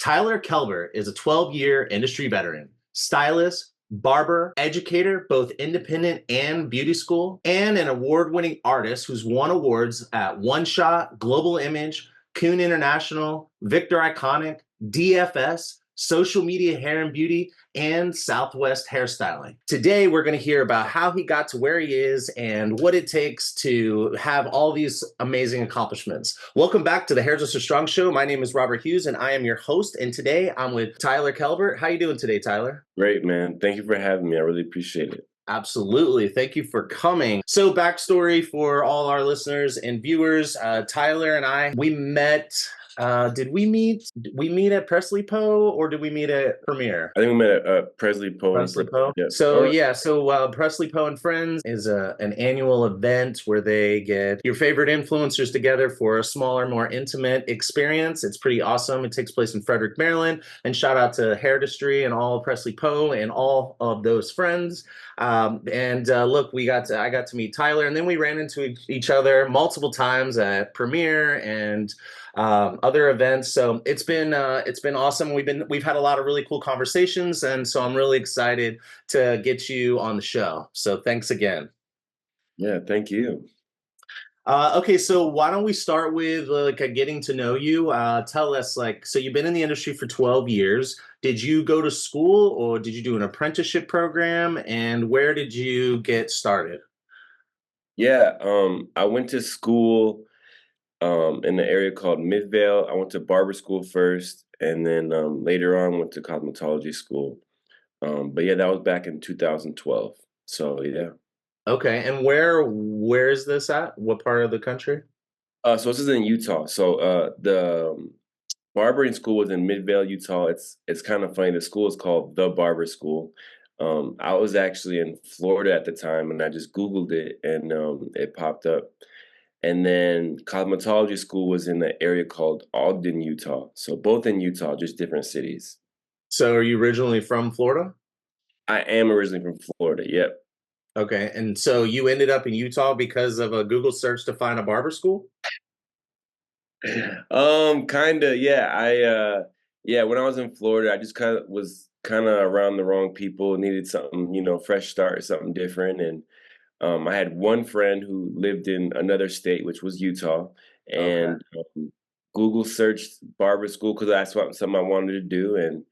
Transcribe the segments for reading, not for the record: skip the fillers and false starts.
Tyler Kelbert is a 12-year industry veteran, stylist, barber, educator, both independent and beauty school, and an award-winning artist who's won awards at One Shot, Global Image, Kuhn International, Victor Iconic, DFS, Social Media Hair and Beauty, and Southwest Hairstyling. Today, we're going to hear about how he got to where he is and what it takes to have all these amazing accomplishments. Welcome back to the Hairdresser Strong Show. My name is Robert Hughes, and I am your host. And today, I'm with Tyler Kelbert. How you doing today, Tyler? Great, man. Thank you for having me. I really appreciate it. Absolutely. Thank you for coming. So backstory for all our listeners and viewers, Tyler and I, we met, did we meet? Did we meet at Presley Poe or did we meet at Premiere? I think we met at Presley Poe. Presley Poe. Yeah. So Presley Poe and Friends is an annual event where they get your favorite influencers together for a smaller, more intimate experience. It's pretty awesome. It takes place in Frederick, Maryland. And shout out to Hairdresser and all Presley Poe and all of those friends. Look, I got to meet Tyler, and then we ran into each other multiple times at Premiere and other events. So it's been awesome. We've had a lot of really cool conversations, and so I'm really excited to get you on the show. So thanks again. Yeah, thank you. Okay, so why don't we start with getting to know you? Tell us, so you've been in the industry for 12 years. Did you go to school or did you do an apprenticeship program? And where did you get started? Yeah, I went to school in the area called Midvale. I went to barber school first, and then later on went to cosmetology school. But yeah, that was back in 2012. So yeah. Okay, and where is this at? What part of the country? So this is in Utah. So the barbering school was in Midvale, Utah. It's kind of funny. The school is called the Barber School. I was actually in Florida at the time, and I just Googled it, and it popped up. And then cosmetology school was in the area called Ogden, Utah. So both in Utah, just different cities. So are you originally from Florida? I am originally from Florida. Yep. Okay, and so you ended up in Utah because of a Google search to find a barber school? Kind of, yeah. Yeah, when I was in Florida, I just kind of around the wrong people, needed something, fresh start, something different. And I had one friend who lived in another state, which was Utah, Okay. and Google searched barber school because that's something I wanted to do. And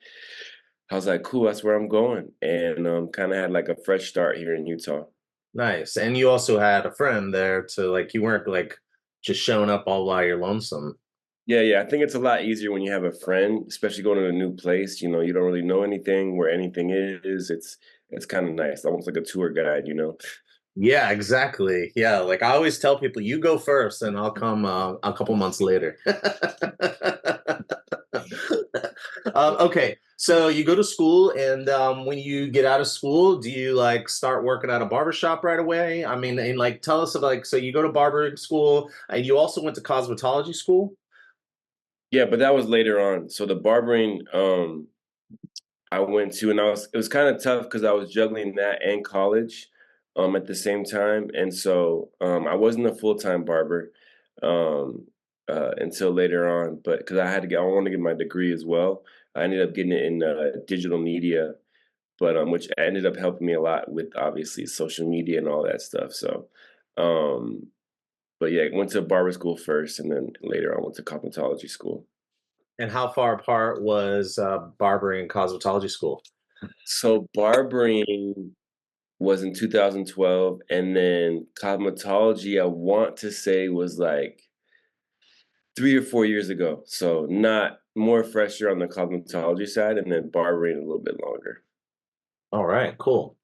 I was like, cool, that's where I'm going. And kind of had like a fresh start here in Utah. Nice. And you also had a friend there to you weren't just showing up all while you're lonesome. Yeah, yeah. I think it's a lot easier when you have a friend, especially going to a new place. You don't really know anything where anything is. It's kind of nice, almost like a tour guide. Yeah, exactly. Yeah, like I always tell people, you go first and I'll come a couple months later. Okay, so you go to school and when you get out of school, do you start working at a barbershop right away? I mean, and tell us about so you go to barbering school and you also went to cosmetology school? Yeah, but that was later on. So the barbering I went to, and it was kind of tough because I was juggling that and college at the same time, and so I wasn't a full-time barber until later on. But because I wanted to get my degree as well. I ended up getting it in digital media, but which ended up helping me a lot with obviously social media and all that stuff. So, um, but yeah, I went to barber school first, and then later on went to cosmetology school. And how far apart was barbering and cosmetology school? So barbering was in 2012, and then cosmetology, I want to say, was like 3 or 4 years ago. So not more fresher on the cosmetology side, and then barbering a little bit longer. All right, cool.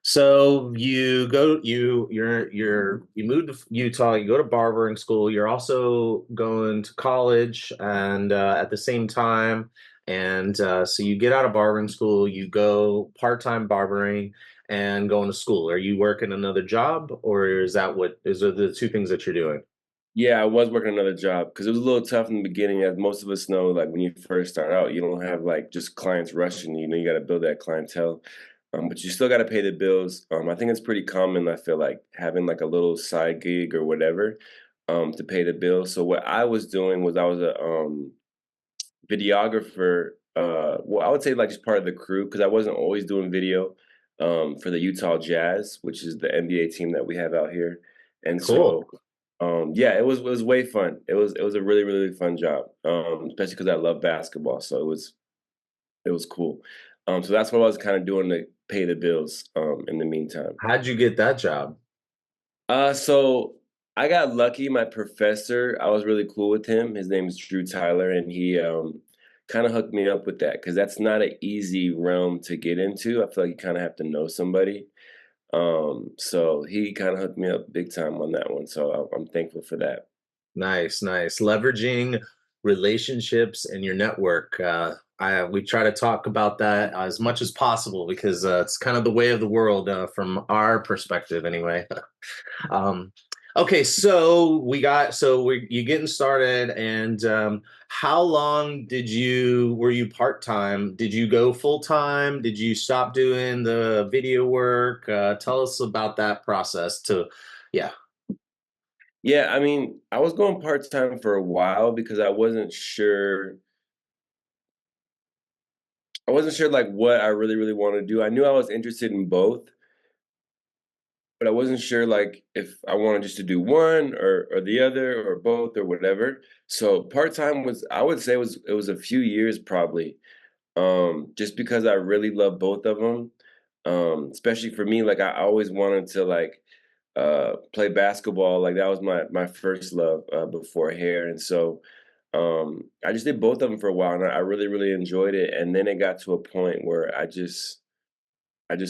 So you moved to Utah, you go to barbering school, you're also going to college and at the same time. And so you get out of barbering school, you go part-time barbering and going to school. Are you working another job or is it the two things that you're doing? Yeah, I was working another job because it was a little tough in the beginning, as most of us know. Like when you first start out, you don't have like just clients rushing you. You got to build that clientele, but you still got to pay the bills. I think it's pretty common. I feel like having like a little side gig or whatever to pay the bills. So what I was doing was I was a videographer. Well, I would say like just part of the crew because I wasn't always doing video for the Utah Jazz, which is the NBA team that we have out here. And Cool. so, yeah, it was way fun. It was a really really fun job, especially because I love basketball. So it was cool. So that's what I was kind of doing to pay the bills in the meantime. How'd you get that job? So I got lucky. My professor, I was really cool with him. His name is Drew Tyler, and he kind of hooked me up with that because that's not an easy realm to get into. I feel like you kind of have to know somebody. So he kind of hooked me up big time on that one. So I'm thankful for that. Nice, nice. Leveraging relationships and your network. We try to talk about that as much as possible because it's kind of the way of the world from our perspective, anyway. um, okay, so you getting started, and how long were you part time? Did you go full time? Did you stop doing the video work? Tell us about that process. Yeah. Yeah, I mean, I was going part time for a while because I wasn't sure. I wasn't sure like what I really, really wanted to do. I knew I was interested in both, but I wasn't sure like if I wanted just to do one or the other or both or whatever. So part-time was I would say it was a few years probably. Just because I really love both of them. Especially for me, like I always wanted to like play basketball. Like that was my first love before hair. And so I just did both of them for a while and I really, really enjoyed it. And then it got to a point where I just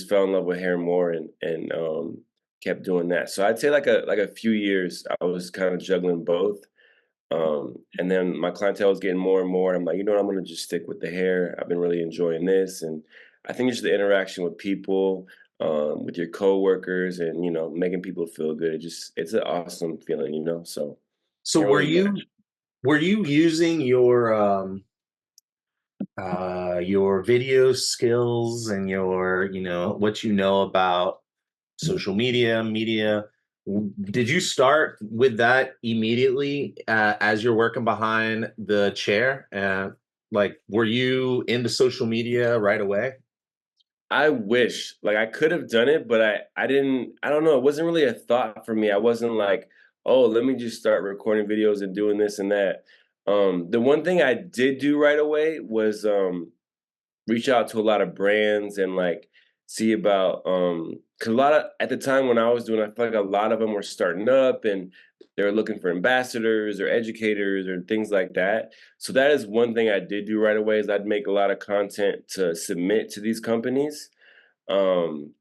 fell in love with hair more and kept doing that. So I'd say like a few years I was kind of juggling both. And then my clientele was getting more and more. I'm like, you know what, I'm gonna just stick with the hair. I've been really enjoying this. And I think it's just the interaction with people, with your coworkers and making people feel good. It's an awesome feeling. So So can't were really match. you using your video skills and what you know about social media? Did you start with that immediately as you're working behind the chair? Like, were you into social media right away? I wish, like, I could have done it, but I didn't. I don't know. It wasn't really a thought for me. I wasn't like, oh, let me just start recording videos and doing this and that. The one thing I did do right away was reach out to a lot of brands and like see about because a lot of at the time when I was doing, I feel like a lot of them were starting up and they were looking for ambassadors or educators or things like that. So that is one thing I did do right away is I'd make a lot of content to submit to these companies. Um,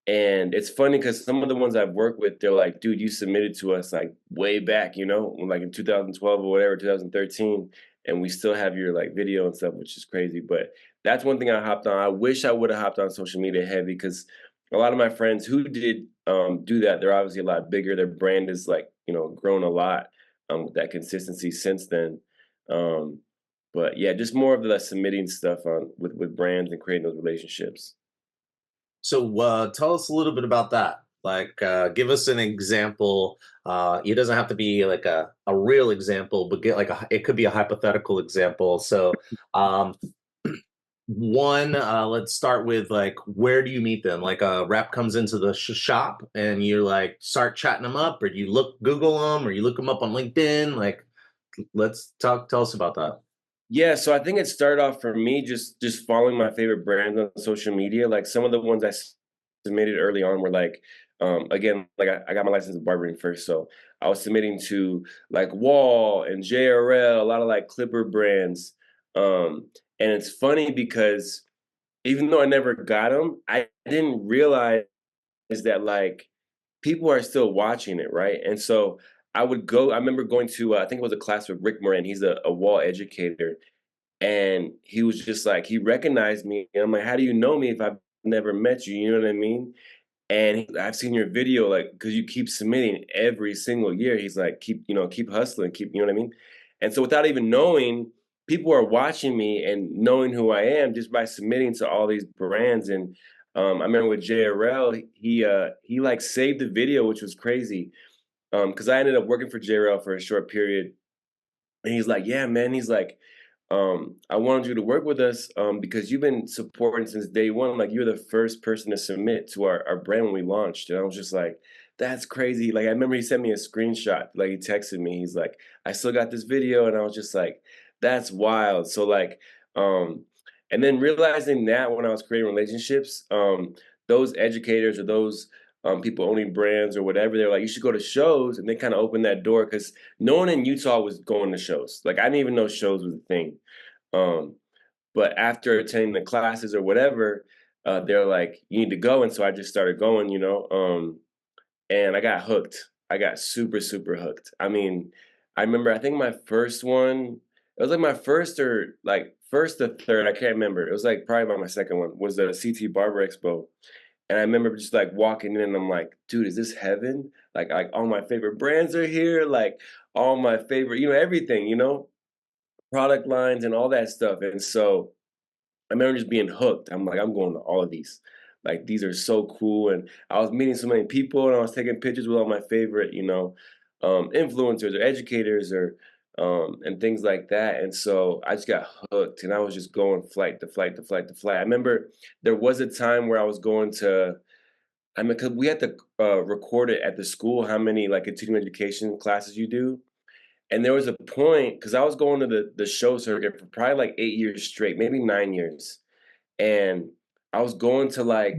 and it's funny because some of the ones I've worked with, they're like, dude, you submitted to us like way back, like in 2012 or whatever, 2013, and we still have your like video and stuff, which is crazy. But that's one thing I hopped on. I wish I would have hopped on social media heavy because a lot of my friends who did do that, they're obviously a lot bigger. Their brand is like, grown a lot with that consistency since then. Um, but yeah, just more of the submitting stuff on with brands and creating those relationships. So tell us a little bit about that. Like, give us an example. It doesn't have to be like a real example, but it could be a hypothetical example. So, um, one, let's start with like, where do you meet them? Like a rep comes into the shop and you like start chatting them up, or you Google them, or you look them up on LinkedIn. Like, tell us about that. Yeah, so I think it started off for me just following my favorite brands on social media. Like some of the ones submitted early on were like, again, like I got my license in barbering first, so I was submitting to like Wall and JRL, a lot of like Clipper brands. And it's funny because even though I never got them, I didn't realize that like people are still watching it, right? And so I would go. I remember going to I think it was a class with Rick Moran. He's a Wall educator, and he was just like, he recognized me. And I'm like, how do you know me if I've never met you? You know what I mean? And I've seen your video, like, because you keep submitting every single year. He's like, keep hustling, you know what I mean? And so without even knowing, people are watching me and knowing who I am just by submitting to all these brands. And I remember with JRL, he like saved the video, which was crazy. Because I ended up working for JRL for a short period. And he's like, yeah, man. He's like, I wanted you to work with us because you've been supporting since day one. Like you're the first person to submit to our brand when we launched. And I was just like, that's crazy. Like I remember he sent me a screenshot. Like he texted me. He's like, I still got this video. And I was just like, that's wild. So like, and then realizing that when I was creating relationships, those educators or those people owning brands or whatever, they're like, you should go to shows, and they kind of opened that door because no one in Utah was going to shows. Like I didn't even know shows was a thing. Um, but after attending the classes or whatever, they're like, you need to go. And so I just started going, and I got hooked. I got super, super hooked. I mean, I remember, I think my first one, it was like my first or like first or third, I can't remember. It was like probably about my second one, was the CT Barber Expo. And I remember just like walking in and I'm like, dude, is this heaven? Like all my favorite brands are here, like all my favorite, everything, product lines and all that stuff. And so I remember just being hooked. I'm like, I'm going to all of these. Like these are so cool. And I was meeting so many people and I was taking pictures with all my favorite, influencers or educators or and things like that. And so I just got hooked and I was just going flight to flight to flight to flight. I remember there was a time where I was going to, I mean, cause we had to record it at the school, how many like continuing education classes you do. And there was a point because I was going to the show circuit for probably like 8 years straight, maybe 9 years. And I was going to like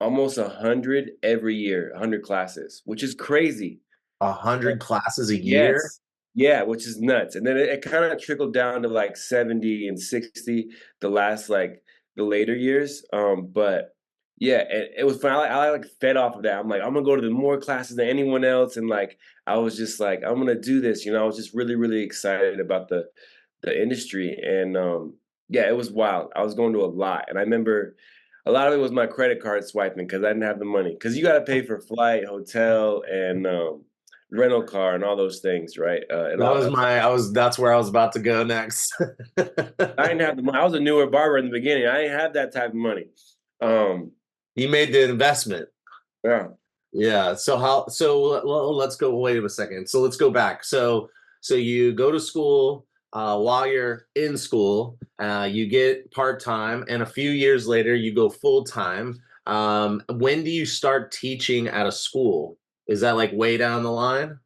almost 100 every year, 100 classes, which is crazy. 100 classes a year? Yes. Yeah, which is nuts. And then it kind of trickled down to like 70 and 60 the last like the later years. But yeah, it was fun. I like fed off of that. I'm like, I'm gonna go to the more classes than anyone else. And like I was just like, I'm gonna do this. I was just really, really excited about the industry. And yeah, it was wild. I was going to a lot. And I remember a lot of it was my credit card swiping because I didn't have the money. Because you gotta pay for flight, hotel, and rental car and all those things, right? It That all was adds up. that's where I was about to go next. I didn't have the money. I was a newer barber in the beginning. I didn't have that type of money. Um, You made the investment. yeah. Yeah. Let's go, wait a second. So let's go back. So you go to school, while you're in school, you get part-time, and a few years later you go full-time. When do you start teaching at a school? Is that like way down the line?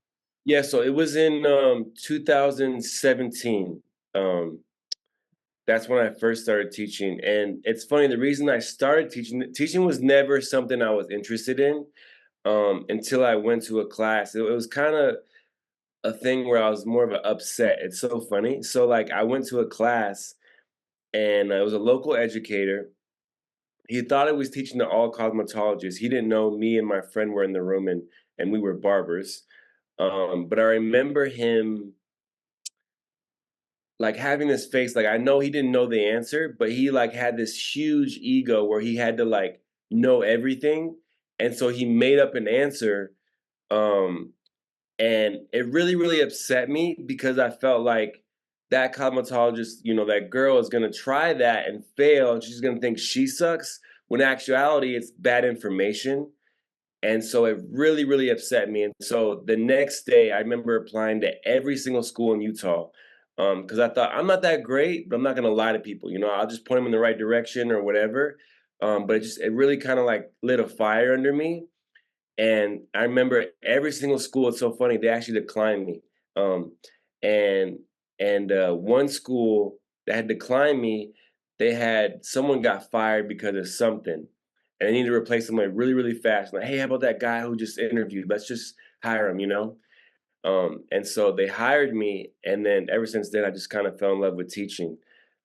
Yeah, so it was in 2017. Um, that's when I first started teaching. And it's funny, the reason I started teaching was never something I was interested in until I went to a class. It was kind of a thing where I was more of an upset. It's so funny. So like I went to a class and it was a local educator. He thought I was teaching to all cosmetologists. He didn't know me and my friend were in the room and we were barbers. But I remember him like having this face, like I know he didn't know the answer, but he like had this huge ego where he had to like know everything. And so he made up an answer. Um, And it really, really upset me because I felt like that cosmetologist, that girl is gonna try that and fail, and she's gonna think she sucks, when in actuality it's bad information. And so it really, really upset me. And so the next day, I remember applying to every single school in Utah because I thought I'm not that great, but I'm not gonna lie to people. I'll just point them in the right direction or whatever. But it really kind of like lit a fire under me, and I remember every single school, it's so funny, they actually declined me. Um, and one school that had declined me, they had someone got fired because of something. And they needed to replace them like really, really fast. Like, hey, how about that guy who just interviewed? Let's just hire him. And so they hired me, and then ever since then, I just kind of fell in love with teaching.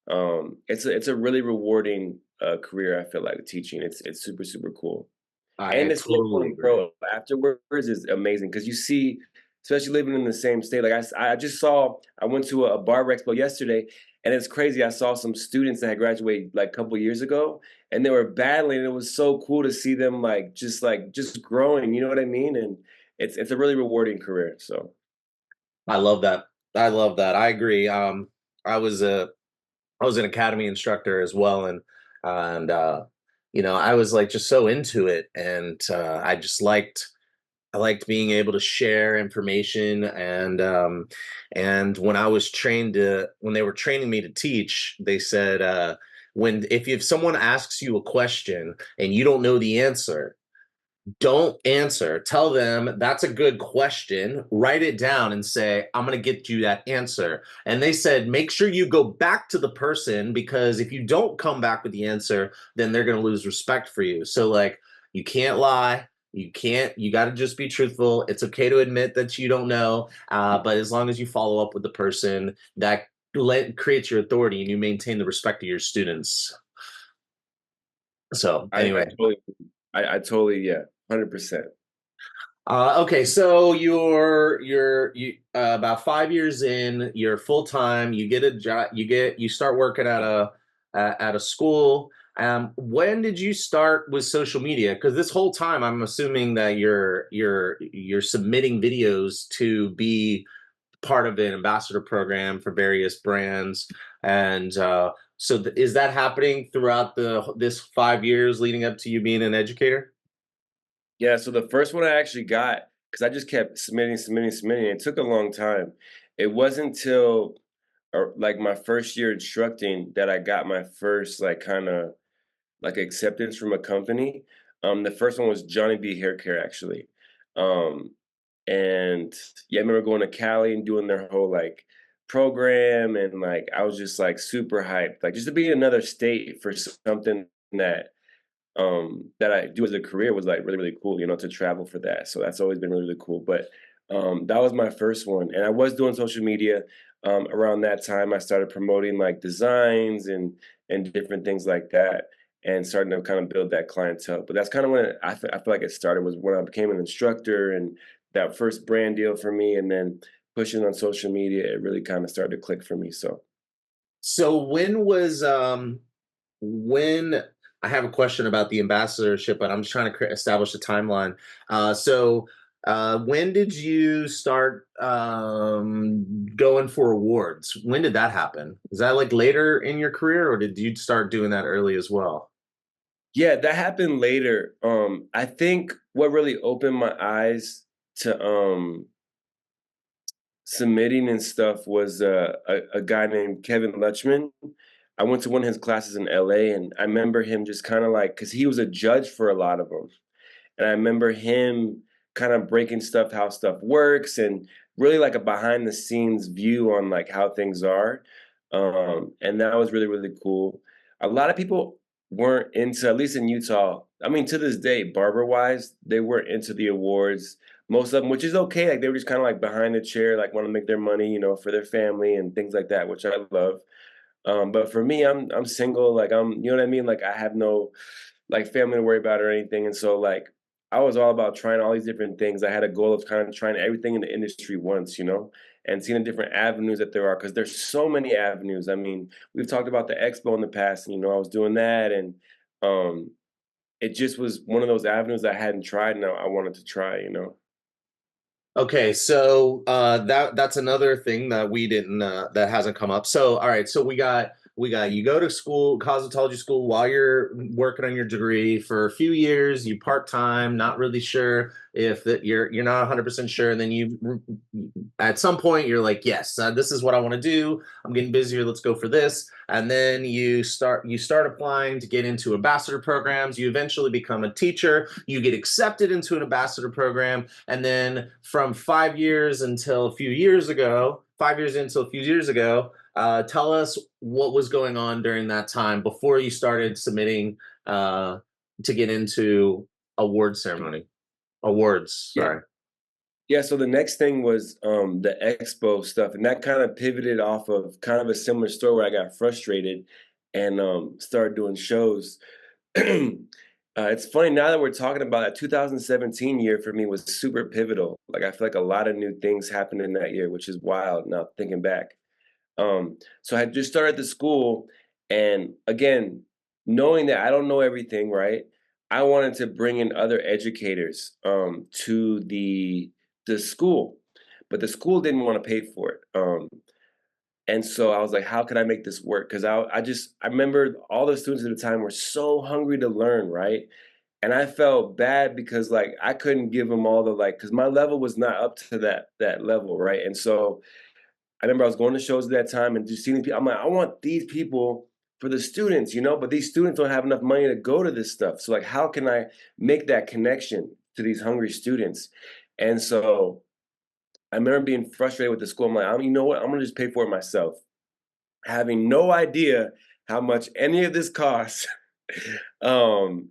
It's a really rewarding career. I feel like teaching. It's super super cool. I And it's so totally funny, agree. bro, afterwards is amazing because you see, especially living in the same state, like, I just saw I went to a barber expo yesterday, and it's crazy, I saw some students that had graduated, like, a couple years ago, and they were battling, and it was so cool to see them, just growing, you know what I mean? And it's a really rewarding career, so I love that. I love that. I agree. I was a I was an academy instructor as well, and I was like just so into it, and I just liked. I liked being able to share information, and when I was when they were training me to teach, they said, when if someone asks you a question and you don't know the answer, don't answer. Tell them that's a good question. Write it down and say, I'm going to get you that answer. And they said, make sure you go back to the person, because if you don't come back with the answer, then they're going to lose respect for you. So, like, you can't lie. You got to just be truthful. It's okay to admit that you don't know. But as long as you follow up with the person, that creates your authority and you maintain the respect of your students. So, I anyway. totally, I totally, yeah, 100%. Okay, so you about 5 years in, you're full time. You get a job. You start working at a school. When did you start with social media? Because this whole time, I'm assuming that you're submitting videos to be part of an ambassador program for various brands, and so is that happening throughout this 5 years leading up to you being an educator? Yeah, so the first one I actually got, because I just kept submitting. It took a long time. It wasn't till like my first year instructing that I got my first like kind of like acceptance from a company. The first one was Johnny B Hair Care actually. Um, and yeah, I remember going to Cali and doing their whole like program, and like I was just like super hyped, like just to be in another state for something that I do as a career was like really, really cool, to travel for that. So that's always been really, really cool. But that was my first one. And I was doing social media around that time. I started promoting like designs and different things like that, and starting to kind of build that clientele. But that's kind of when I feel like it started, was when I became an instructor, and that first brand deal for me, and then pushing on social media, it really kind of started to click for me. So So when I have a question about the ambassadorship, but I'm just trying to establish a timeline. When did you start going for awards? When did that happen? Is that like later in your career, or did you start doing that early as well? yeah, that happened later. I think what really opened my eyes to submitting and stuff was a guy named Kevin Lutchman. I went to one of his classes in LA, and I remember him just kind of like, because he was a judge for a lot of them. And I remember him kind of breaking stuff, how stuff works, and really like a behind the scenes view on like how things are. And that was really, really cool. A lot of people weren't into, at least in Utah, I mean, to this day, barber wise, they weren't into the awards. Most of them, which is okay. Like they were just kind of like behind the chair, like want to make their money, for their family and things like that, which I love. But for me, I'm single. Like you know what I mean? Like I have no like family to worry about or anything. And so like I was all about trying all these different things. I had a goal of kind of trying everything in the industry once, and seeing the different avenues that there are, because there's so many avenues. I mean, we've talked about the expo in the past, and I was doing that, and um it just was one of those avenues I hadn't tried, and I wanted to try. Okay, so that's another thing that we didn't that hasn't come up. So all right, so we got you go to school, cosmetology school, while you're working on your degree for a few years. You part time, not really sure if that you're not 100% sure, and then you at some point you're like, yes, this is what I want to do. I'm getting busier. Let's go for this. And then you start applying to get into ambassador programs. You eventually become a teacher. You get accepted into an ambassador program, and then from 5 years until a few years ago, 5 years until a few years ago, tell us what was going on during that time before you started submitting to get into award ceremony. Awards, Yeah. sorry. Yeah, so the next thing was the expo stuff, and that kind of pivoted off of kind of a similar story where I got frustrated and started doing shows. It's funny now that we're talking about that 2017 year for me was super pivotal. Like I feel like a lot of new things happened in that year, which is wild now thinking back. So I had just started the school, and again, knowing that I don't know everything, right? I wanted to bring in other educators to the school, but the school didn't want to pay for it. And so I was like, how can I make this work? Because I remember all the students at the time were so hungry to learn, right? And I felt bad because like I couldn't give them all the like because my level was not up to that level, right? And so I remember I was going to shows at that time and just seeing people. I'm like, I want these people for the students, you know, but these students don't have enough money to go to this stuff. So like, how can I make that connection to these hungry students? And so I remember being frustrated with the school. I'm like, you know what? I'm gonna just pay for it myself, having no idea how much any of this costs. um,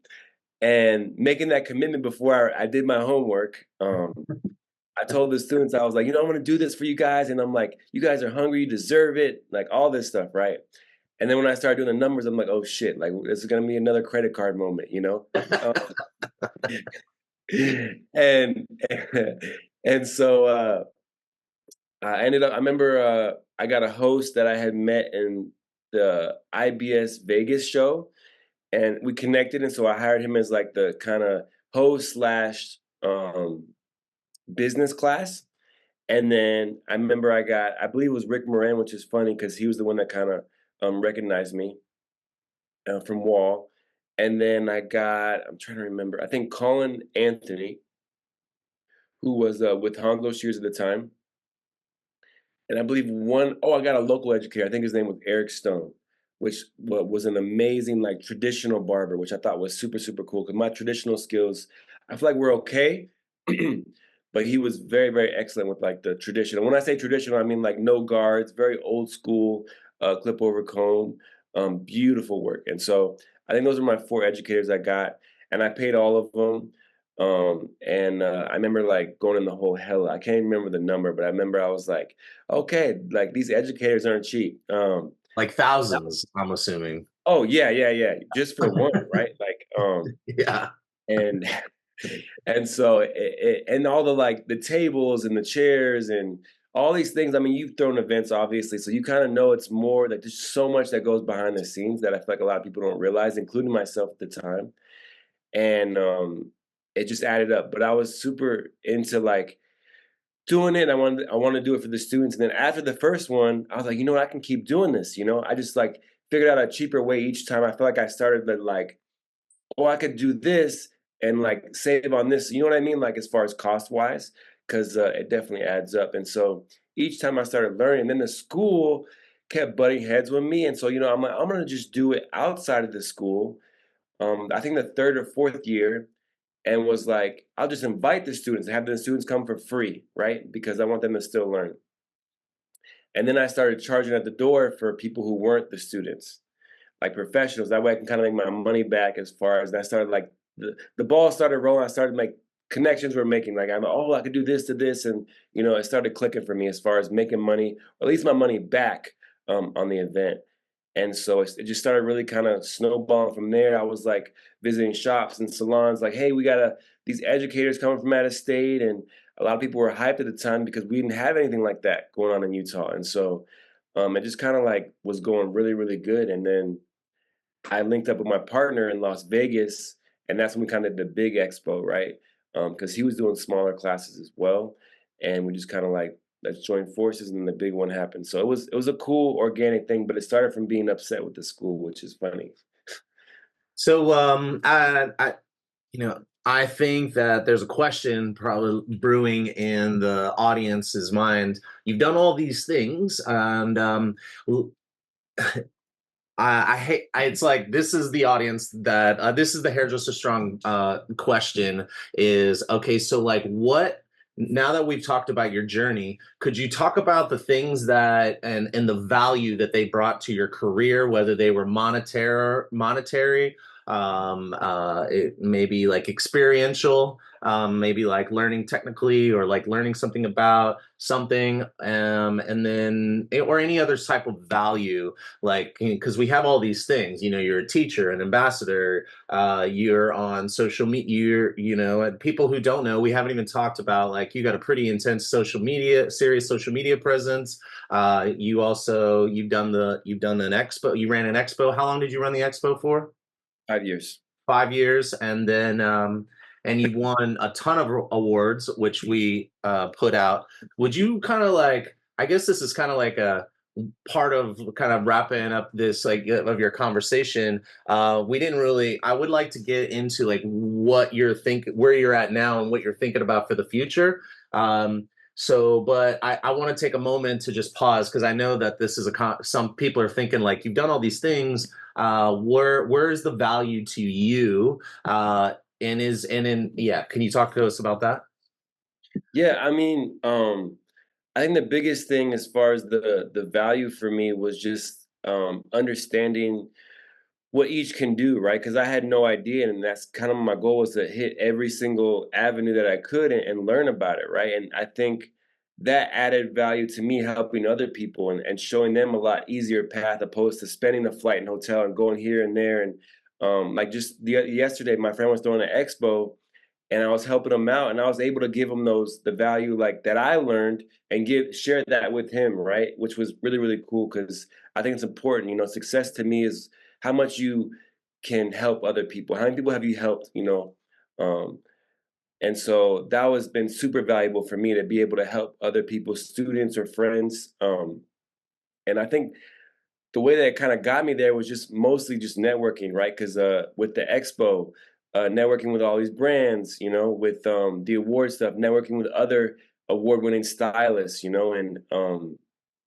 and making that commitment before I did my homework. I told the students, I was like, you know, I'm gonna do this for you guys. And I'm like, you guys are hungry, you deserve it, like all this stuff, right? And then when I started doing the numbers, I'm like, oh shit, like this is gonna be another credit card moment, you know? Um, and and so I remember I got a host that I had met in the IBS Vegas show, and we connected. And so I hired him as like the kind of host slash business class. And then I remember I believe it was Rick Moran, which is funny because he was the one that kind of recognized me from Wall. And then I'm trying to remember, I think Colin Anthony, who was with Honglo Shears at the time. And I believe I got a local educator. I think his name was Eric Stone, which was an amazing, like traditional barber, which I thought was super, super cool. Because my traditional skills, I feel like we're okay. But he was very, very excellent with like the traditional. When I say traditional, I mean like no guards, very old school, clip over comb, beautiful work. And so I think those are my four educators I got, and I paid all of them. And I remember like going in the whole hell. I can't even remember the number, but I remember I was like, okay, like these educators aren't cheap. Like thousands, I'm assuming. Oh yeah, yeah, yeah. Just for one, right? Like, Yeah. and and so and all the like the tables and the chairs and all these things. I mean, you've thrown events obviously, so you kind of know it's more like there's so much that goes behind the scenes that I feel like a lot of people don't realize, including myself at the time. And it just added up. But I was super into like doing it. I wanted to do it for the students. And then after the first one, I was like, you know what, I can keep doing this. You know, I just like figured out a cheaper way each time. I feel like I started to like, oh, I could do this and like save on this. You know what I mean? Like as far as cost wise, because it definitely adds up. And so each time I started learning, then the school kept butting heads with me. And so, you know, I'm like, I'm gonna just do it outside of the school. I think the third or fourth year, and was like, I'll just invite the students, have the students come for free, right? Because I want them to still learn. And then I started charging at the door for people who weren't the students, like professionals. That way I can kind of make my money back as far as I started like the ball started rolling. I started like connections were making like I could do this to this. And you know, it started clicking for me as far as making money, or at least my money back on the event. And so it just started really kind of snowballing from there. I was like visiting shops and salons, like, hey, we got these educators coming from out of state. And a lot of people were hyped at the time because we didn't have anything like that going on in Utah. And so it just kind of like was going really, really good. And then I linked up with my partner in Las Vegas, and that's when we kind of did the big expo, right? Because he was doing smaller classes as well, and we just kind of like let's join forces, and then the big one happened. So it was a cool organic thing, but it started from being upset with the school, which is funny. So, I think that there's a question probably brewing in the audience's mind. You've done all these things, and I hate. It's like this is the audience that this is the hairdresser strong question is okay. So like, what? Now that we've talked about your journey, could you talk about the things that and the value that they brought to your career, whether they were monetary, it maybe like experiential, maybe like learning technically or like learning something about something, and then or any other type of value like because we have all these things, you're a teacher, an ambassador, you're on social media, and people who don't know, we haven't even talked about like you got a pretty intense serious social media presence. You've done an expo, you ran an expo. How long did you run the expo for? 5 years. 5 years, and then and you've won a ton of awards, which we put out. Would you kind of like? I guess this is kind of like a part of kind of wrapping up this like of your conversation, we didn't really. I would like to get into like what you're where you're at now, and what you're thinking about for the future. But I want to take a moment to just pause because I know that this is some people are thinking like you've done all these things. Where is the value to you? Yeah, can you talk to us about that? Yeah, I mean, I think the biggest thing as far as the value for me was just understanding what each can do, right? Because I had no idea, and that's kind of my goal, was to hit every single avenue that I could and learn about it, right? And I think that added value to me helping other people and showing them a lot easier path opposed to spending the flight and hotel and going here and there. And like just yesterday, my friend was throwing an expo and I was helping him out, and I was able to give him the value like that I learned and share that with him, right? Which was really really cool because I think it's important. You know, success to me is how much you can help other people. How many people have you helped? Um, and so that was been super valuable for me to be able to help other people, students or friends. And I think the way that it kind of got me there was just mostly just networking, right? Because with the expo, networking with all these brands, with the award stuff, networking with other award-winning stylists, and all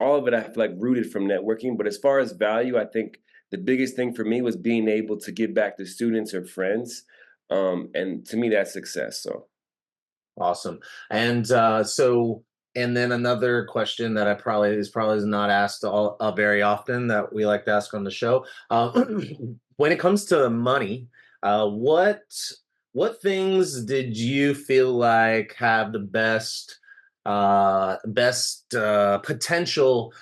of it I feel like rooted from networking. But as far as value, I think the biggest thing for me was being able to give back to students or friends, and to me that's success. So. Awesome. And then another question that I probably is not asked very often that we like to ask on the show. When it comes to money, what things did you feel like have the best potential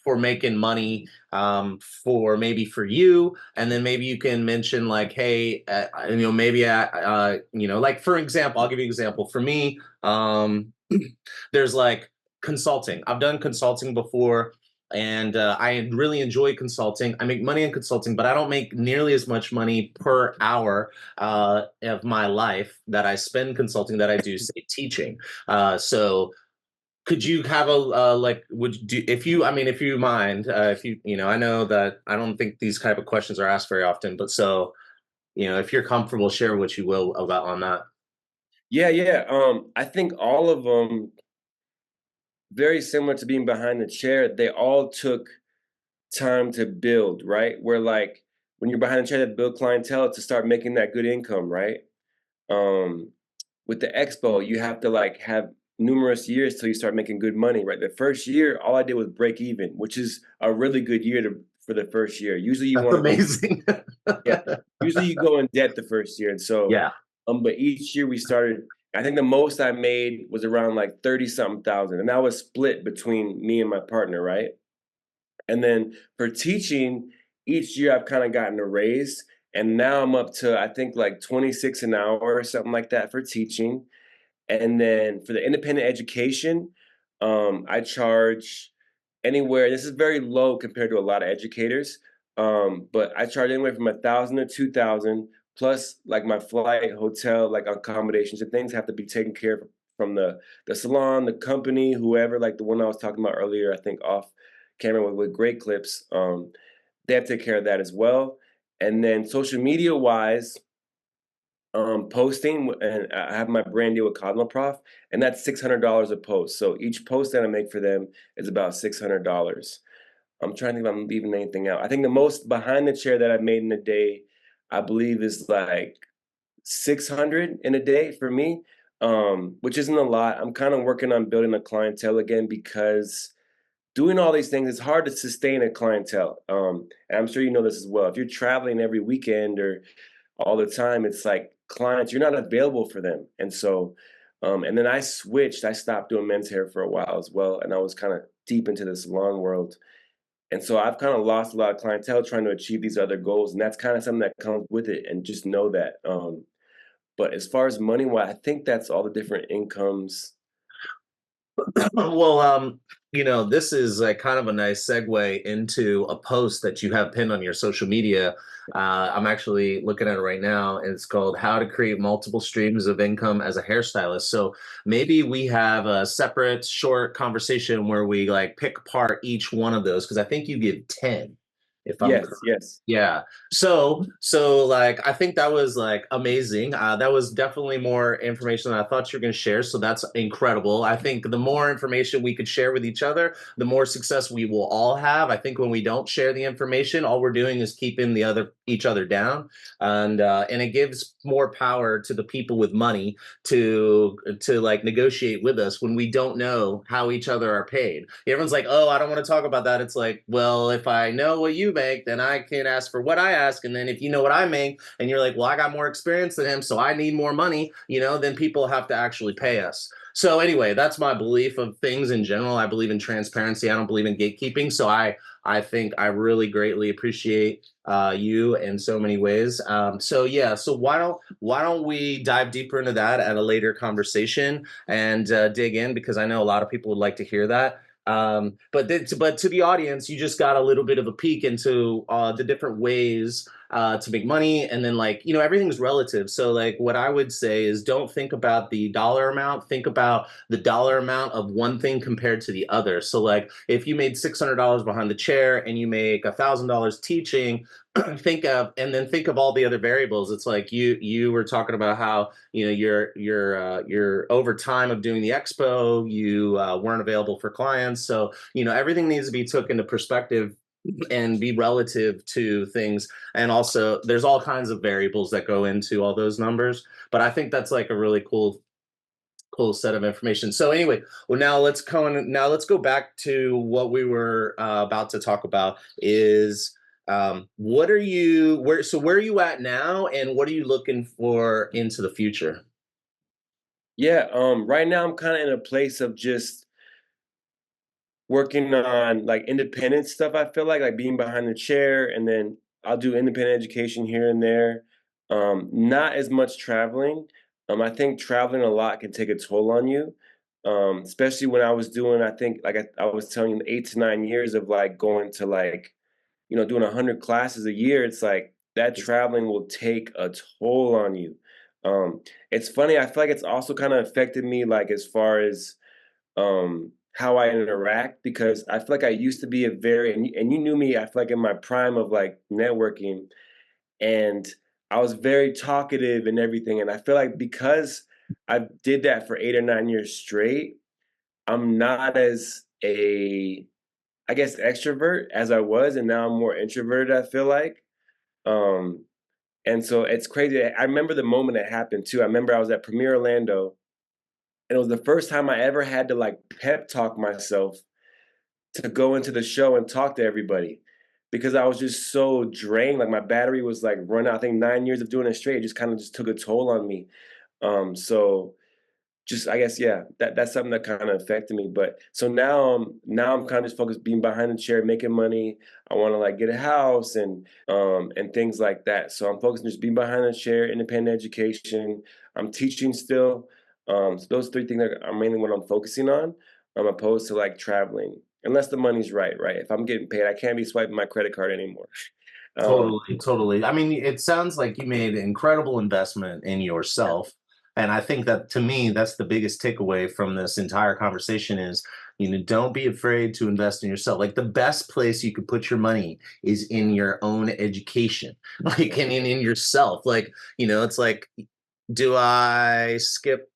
for making money, for maybe for you, and then maybe you can mention like, hey, maybe like for example, I'll give you an example. For me, there's like consulting. I've done consulting before, and I really enjoy consulting. I make money in consulting, but I don't make nearly as much money per hour of my life that I spend consulting that I do say teaching. So could you have a like would you do if you I mean if you mind if I know that I don't think these type of questions are asked very often, but so if you're comfortable, share what you will about on that. Yeah, yeah. I think all of them very similar to being behind the chair. They all took time to build, right? Where like when you're behind the chair to build clientele to start making that good income, right? Um, with the expo, you have to like have numerous years till you start making good money, right? The first year, all I did was break even, which is a really good year for the first year. Usually you That's want to go, amazing. yeah, usually you go in debt the first year. And so, Yeah. but each year we started, I think the most I made was around like 30 something thousand. And that was split between me and my partner, right? And then for teaching, each year I've kind of gotten a raise. And now I'm up to, I think, like 26 an hour or something like that for teaching. And then for the independent education, I charge anywhere. This is very low compared to a lot of educators, but I charge anywhere from 1,000 to 2,000 plus, like my flight, hotel, like accommodations and things have to be taken care of from the salon, the company, whoever. Like the one I was talking about earlier, I think off camera with great clips. They have to take care of that as well. And then social media wise, posting, and I have my brand deal with Cosmoprof, and that's $600 a post. So each post that I make for them is about $600. I'm trying to think if I'm leaving anything out. I think the most behind the chair that I've made in a day, I believe, is like 600 in a day for me, which isn't a lot. I'm kind of working on building a clientele again because doing all these things, it's hard to sustain a clientele. And I'm sure you know this as well. If you're traveling every weekend or all the time, it's like clients, you're not available for them. And so, and then I switched, I stopped doing men's hair for a while as well. And I was kind of deep into the salon world. And so I've kind of lost a lot of clientele trying to achieve these other goals. And that's kind of something that comes with it. And just know that. But as far as money, well, I think that's all the different incomes. Well, This is like kind of a nice segue into a post that you have pinned on your social media. I'm actually looking at it right now, and it's called How to Create Multiple Streams of Income as a Hairstylist. So maybe we have a separate short conversation where we like pick apart each one of those because I think you give 10, if I'm Yes, correct. yes. Yeah. So like I think that was like amazing. That was definitely more information than I thought you were going to share. So that's incredible. I think the more information we could share with each other, the more success we will all have. I think when we don't share the information, all we're doing is keeping the other each other down, and it gives more power to the people with money to like negotiate with us when we don't know how each other are paid. Everyone's like, "Oh, I don't want to talk about that." It's like, well, if I know what you make, then I can ask for what I ask, and then if you know what I make, and you're like, "Well, I got more experience than him, so I need more money," then people have to actually pay us. So anyway, that's my belief of things in general. I believe in transparency. I don't believe in gatekeeping. So I think I really greatly appreciate you in so many ways. So yeah, so why don't we dive deeper into that at a later conversation and dig in because I know a lot of people would like to hear that. But to the audience, you just got a little bit of a peek into the different ways to make money, and then like everything's relative. So like what I would say is don't think about the dollar amount. Think about the dollar amount of one thing compared to the other. So like if you made $600 behind the chair and you make $1,000 teaching, think of all the other variables. It's like you were talking about how your overtime of doing the expo, you weren't available for clients. So everything needs to be took into perspective and be relative to things. And also, there's all kinds of variables that go into all those numbers. But I think that's like a really cool set of information. So anyway, well now let's go back to what we were about to talk about is what are you where are you at now and what are you looking for into the future? Yeah, right now I'm kinda in a place of just working on, like, independent stuff, I feel like being behind the chair, and then I'll do independent education here and there. Not as much traveling. I think traveling a lot can take a toll on you, especially when I was doing I think, like I was telling you, 8 to 9 years of, like, going to, like, doing 100 classes a year, it's like that traveling will take a toll on you. Um, it's funny, I feel like it's also kinda affected me, like, as far as how I interact because I feel like I used to be a very and you knew me, I feel like in my prime of like networking and I was very talkative and everything. And I feel like because I did that for 8 or 9 years straight, I'm not as a I guess extrovert as I was, and now I'm more introverted, I feel like. Um and so it's crazy. I remember the moment it happened too. I remember I was at Premier Orlando and it was the first time I ever had to like pep talk myself to go into the show and talk to everybody because I was just so drained. Like my battery was like run out. I think 9 years of doing it straight just kind of just took a toll on me. So just I guess yeah, that's something that kind of affected me. But so now I'm kind of just focused being behind the chair, making money. I want to like get a house and things like that. So I'm focused on just being behind the chair, independent education. I'm teaching still. So those three things are mainly what I'm focusing on, opposed to like traveling. Unless the money's right, right? If I'm getting paid, I can't be swiping my credit card anymore. Um, Totally. I mean, it sounds like you made an incredible investment in yourself. And I think that to me, that's the biggest takeaway from this entire conversation is, don't be afraid to invest in yourself. Like the best place you could put your money is in your own education, like in yourself. Like, it's like, do I skip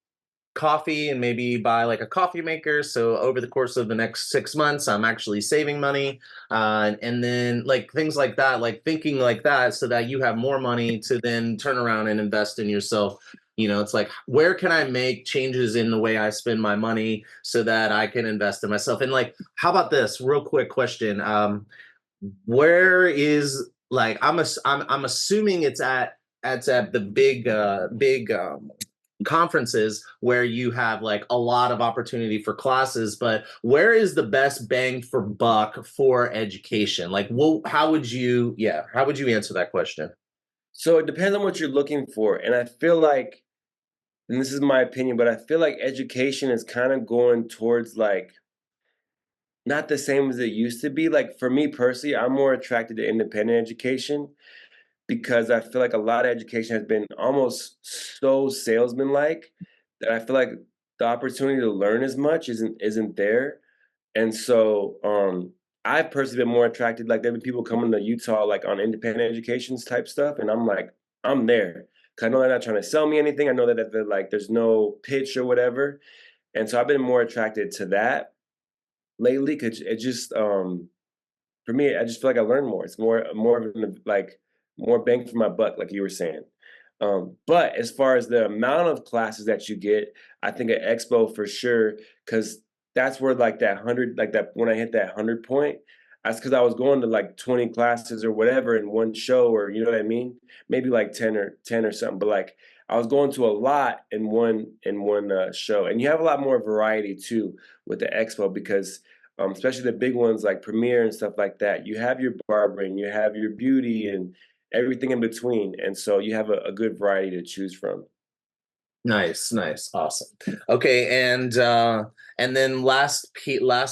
coffee and maybe buy like a coffee maker. So over the course of the next 6 months, I'm actually saving money. And then like things like that, like thinking like that so that you have more money to then turn around and invest in yourself. It's like, where can I make changes in the way I spend my money so that I can invest in myself? And like, how about this real quick question? Where is like, I'm assuming it's at the big conferences where you have like a lot of opportunity for classes, but where is the best bang for buck for education? Like, well, how would you answer that question? so it depends on what you're looking for, and I feel like, and this is my opinion, but I feel like education is kind of going towards like not the same as it used to be. Like for me personally, I'm more attracted to independent education because I feel like a lot of education has been almost so salesman-like that I feel like the opportunity to learn as much isn't there. And so I've personally been more attracted, like there have been people coming to Utah like on independent educations type stuff, and I'm like, I'm there. Cause I know they're not trying to sell me anything. I know that they're like there's no pitch or whatever. And so I've been more attracted to that lately because it just for me, I just feel like I learn more. It's more of like more bang for my buck, like you were saying. But as far as the amount of classes that you get, I think at Expo for sure, because that's where like that 100, like that when I hit that 100 point, that's because I was going to like 20 classes or whatever in one show, or you know what I mean? Maybe like 10 or something. But like I was going to a lot in one show, and you have a lot more variety too with the Expo because especially the big ones like Premiere and stuff like that. You have your barbering, you have your beauty, and everything in between. And so you have a good variety to choose from. Nice, nice, awesome. Okay, and then last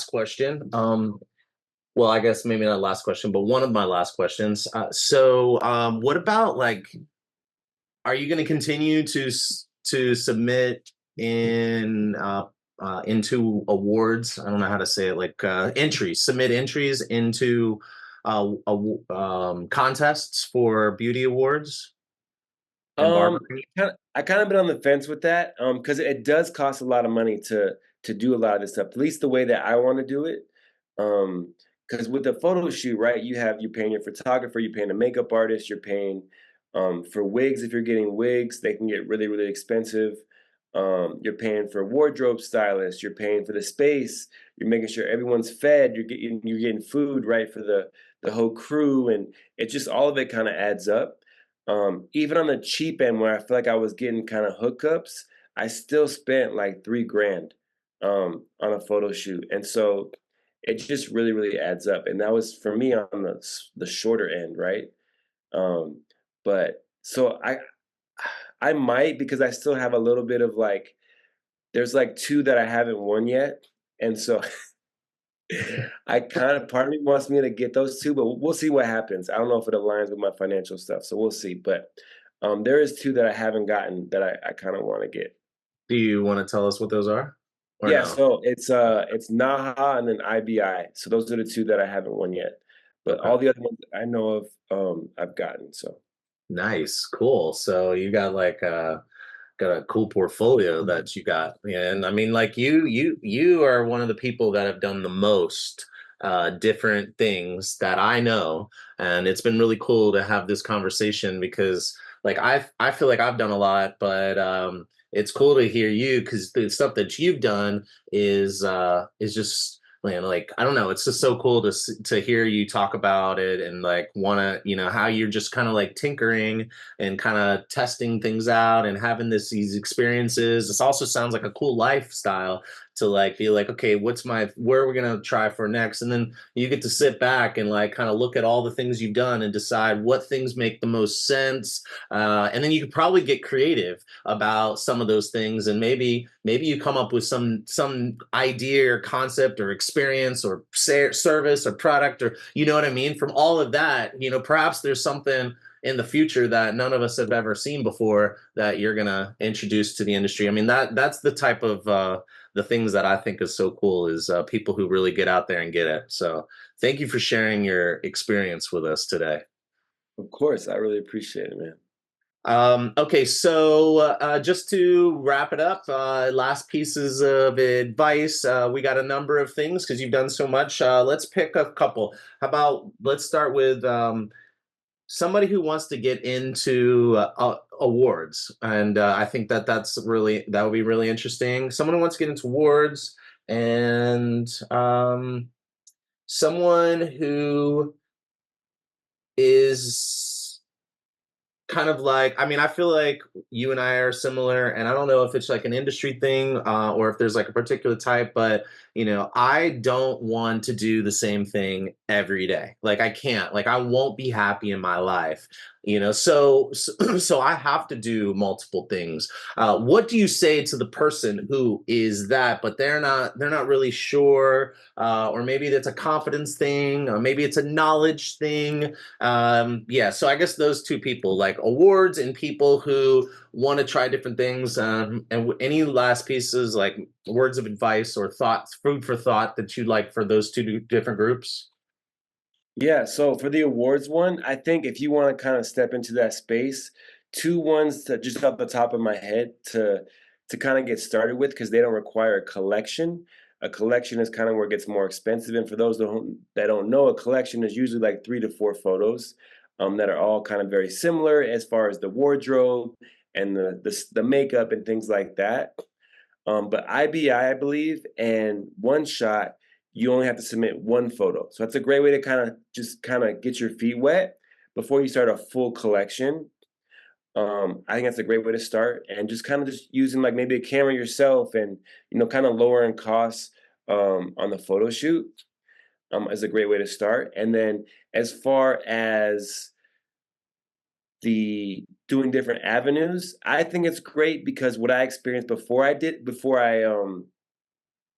question. Well, I guess maybe not last question, but one of my last questions. What about like, are you going to continue to submit in into awards? I don't know how to say it, like entries, submit entries into contests for beauty awards and barbering. I kind of been on the fence with that, because it does cost a lot of money to do a lot of this stuff. At least the way that I want to do it, because with the photo shoot, right? You're paying your photographer, you're paying a makeup artist, you're paying for wigs. If you're getting wigs, they can get really really expensive. You're paying for wardrobe stylists, you're paying for the space, you're making sure everyone's fed, you're getting food right for the whole crew, and it just all of it kind of adds up. Even on the cheap end where I feel like I was getting kind of hookups, I still spent like 3 grand on a photo shoot. And so it just really, really adds up. And that was for me on the shorter end, right? Um, but so I might because I still have a little bit of like there's like two that I haven't won yet. And so I kind of part of me wants me to get those two, but we'll see what happens. I don't know if it aligns with my financial stuff, so we'll see. But there is two that I haven't gotten that I kind of want to get. Do you want to tell us what those are, or Yeah, no? so it's Naha and then IBI. So those are the two that I haven't won yet. But Okay. all the other ones I know of, I've gotten. So Nice, cool. So you got like got a cool portfolio that you got. And I mean, like you are one of the people that have done the most different things that I know. And it's been really cool to have this conversation because like I feel like I've done a lot, but it's cool to hear you because the stuff that you've done is just man, like I don't know, it's just so cool to hear you talk about it and like want to, you know, how you're just kind of like tinkering and kind of testing things out and having these experiences. This also sounds like a cool lifestyle to like be like, okay, where are we gonna try for next? And then you get to sit back and like kind of look at all the things you've done and decide what things make the most sense. And then you could probably get creative about some of those things, and maybe you come up with some idea or concept or experience or service or product, or you know what I mean. From all of that, you know, perhaps there's something in the future that none of us have ever seen before that you're gonna introduce to the industry. I mean, that's the type of the things that I think is so cool is people who really get out there and get it. So thank you for sharing your experience with us today. of course, I really appreciate it, man. Okay, so just to wrap it up, last pieces of advice. We got a number of things because you've done so much. Let's pick a couple. How about let's start with somebody who wants to get into awards, and I think that would be really interesting. Someone who wants to get into awards, and someone who is kind of like, I mean, I feel like you and I are similar, and I don't know if it's like an industry thing or if there's like a particular type, but I don't want to do the same thing every day. Like I can't, like I won't be happy in my life, so I have to do multiple things. What do you say to the person who is that, but they're not really sure, or maybe it's a confidence thing, or maybe it's a knowledge thing? Yeah, so I guess those two people, like awards and people who want to try different things. And any last pieces, like words of advice or thoughts, food for thought that you'd like for those two different groups? Yeah, so for the awards one, I think if you want to kind of step into that space, two ones to just off the top of my head to kind of get started with because they don't require a collection. A collection is kind of where it gets more expensive, and for those that don't know, a collection is usually like 3 to 4 photos that are all kind of very similar as far as the wardrobe and the makeup and things like that. But IBI, I believe, and one shot, you only have to submit one photo. So that's a great way to kind of get your feet wet before you start a full collection. I think that's a great way to start, and just kind of just using like maybe a camera yourself, and kind of lowering costs on the photo shoot is a great way to start. And then as far as the doing different avenues, I think it's great because what I experienced before I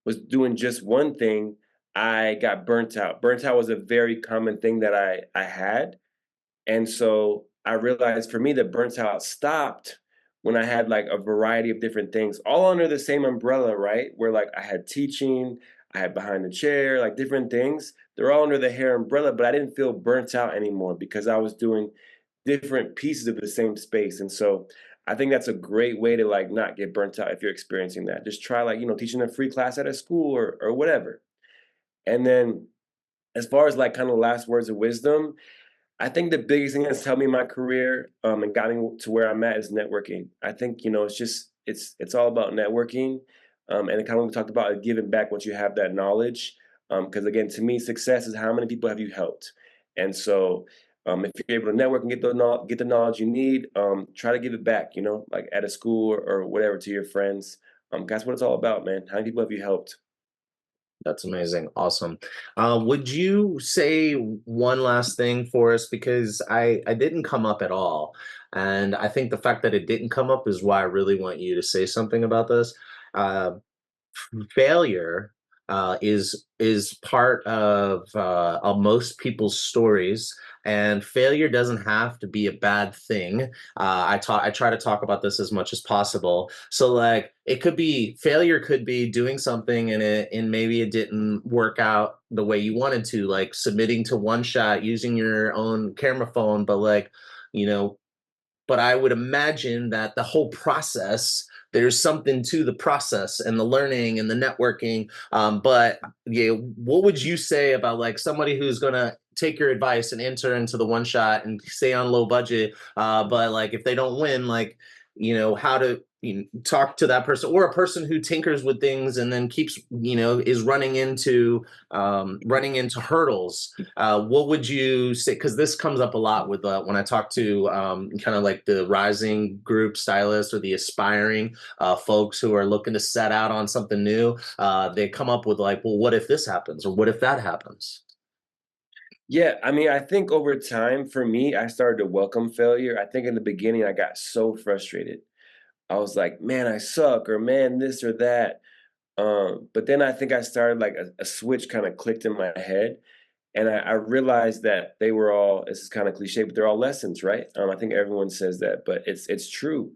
was doing just one thing, I got burnt out. Burnt out was a very common thing that I had, and so I realized for me that burnt out stopped when I had like a variety of different things all under the same umbrella, right? Where like I had teaching, I had behind the chair, like different things. They're all under the hair umbrella, but I didn't feel burnt out anymore because I was doing different pieces of the same space. And so I think that's a great way to like not get burnt out if you're experiencing that. Just try like, teaching a free class at a school or whatever. And then as far as like kind of last words of wisdom, I think the biggest thing that's helped me in my career and got me to where I'm at is networking. I think, it's all about networking. And it kind of we talked about giving back once you have that knowledge. Because again, to me, success is how many people have you helped. And so if you're able to network and get the knowledge you need, try to give it back, like at a school or whatever to your friends. That's what it's all about, man. How many people have you helped? That's amazing. Awesome. Would you say one last thing for us? Because I didn't come up at all. And I think the fact that it didn't come up is why I really want you to say something about this. Uh, Failure is part of most people's stories, and failure doesn't have to be a bad thing. I try to talk about this as much as possible. So like it could be failure could be doing something and maybe it didn't work out the way you wanted to, like submitting to one shot using your own camera phone, but like you know but I would imagine that the whole process, there's something to the process and the learning and the networking. But yeah, what would you say about like somebody who's gonna take your advice and enter into the one shot and stay on low budget? But like if they don't win, like how to talk to that person, or a person who tinkers with things and then keeps is running into hurdles. What would you say? Because this comes up a lot with when I talk to kind of like the rising group stylists or the aspiring folks who are looking to set out on something new. They come up with like, well, what if this happens, or what if that happens? Yeah, I mean, I think over time, for me, I started to welcome failure. I think in the beginning, I got so frustrated. I was like, man, I suck, or man, this or that. But then I think I started like a switch kind of clicked in my head, and I realized that they were all. This is kind of cliche, but they're all lessons, right? I think everyone says that, but it's true.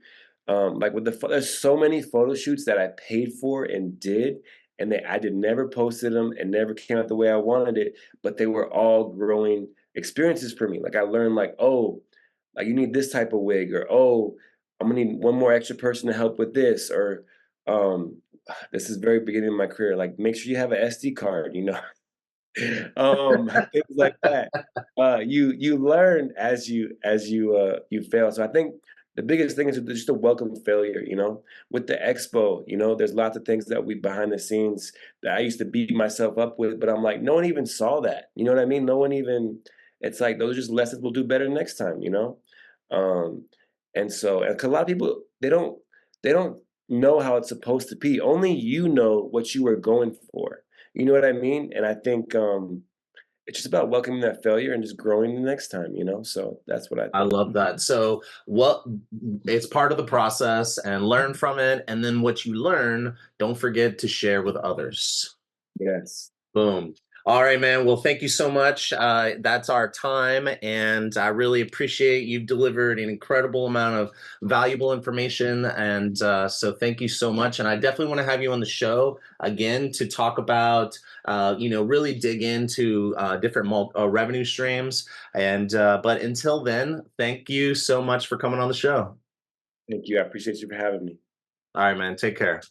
Like with there's so many photo shoots that I paid for and did, and I did never posted them and never came out the way I wanted it, but they were all growing experiences for me. Like I learned, like, oh, like you need this type of wig, or oh, I'm gonna need one more extra person to help with this, or um, this is very beginning of my career. Like make sure you have an SD card, things like that. You learn as you fail. So I think the biggest thing is just to welcome failure. With the expo, there's lots of things that we behind the scenes that I used to beat myself up with, but I'm like, no one even saw that. You know what I mean? No one even. It's like those are just lessons we'll do better next time. Um, and so, and 'cause a lot of people they don't know how it's supposed to be. Only you know what you were going for. You know what I mean? And I think it's just about welcoming that failure and just growing the next time, you know? So that's what I I think. love that. So, what it's part of the process and learn from it. And then what you learn, don't forget to share with others. Yes. Boom. All right, man. Well, thank you so much. That's our time, and I really appreciate you've delivered an incredible amount of valuable information. And so, thank you so much. And I definitely want to have you on the show again to talk about, really dig into different revenue streams. And but until then, thank you so much for coming on the show. Thank you. I appreciate you for having me. All right, man. Take care.